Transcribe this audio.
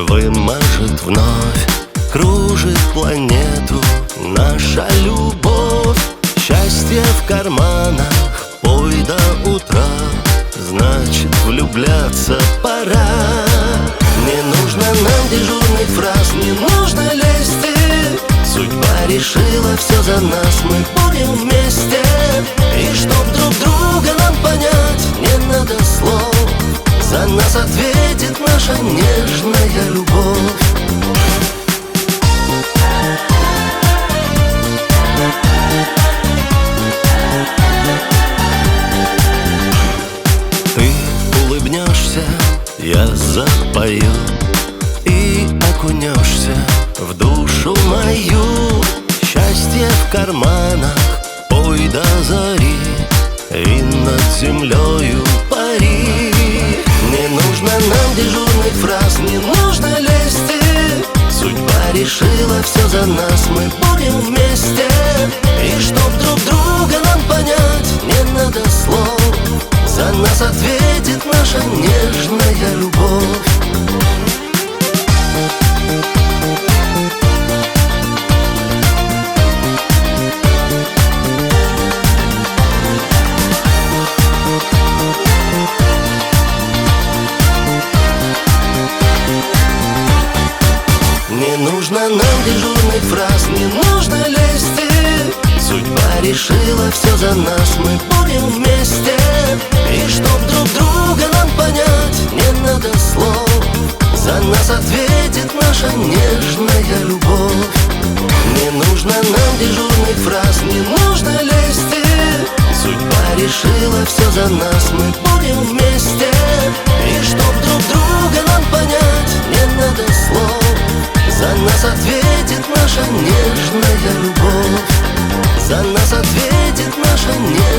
выможет вновь. Кружит планету наша любовь. Счастье в карманах, пой до утра. Значит, влюбляться пора. Не нужно нам дежурных фраз, не нужно лести. Судьба решила все за нас, мы будем вместе. И чтоб друг друга нам понять, не надо слов. За нас ответит наша нежная любовь. Ты улыбнешься, я запою, и окунешься в душу мою. Счастье в карманах, пой до зари, и над землею пари. Не нужно нам дежурных фраз, не нужно лести. Судьба решила все за нас, мы будем вместе. И чтоб друг друга нам понять, не надо слов. За нас ответит наша нежная любовь. Не нужно нам дежурных фраз, не нужно лести. Судьба решила все за нас, мы будем вместе. И чтоб друг друга нам понять, не надо слов. За нас ответит наша нежная любовь. Не нужно нам дежурных фраз, не нужно лести. Судьба решила все за нас, мы будем вместе. И чтоб друг друга нам понять, не надо слов. За нас ответит наша нежная любовь. За нас ответит наша нежная любовь.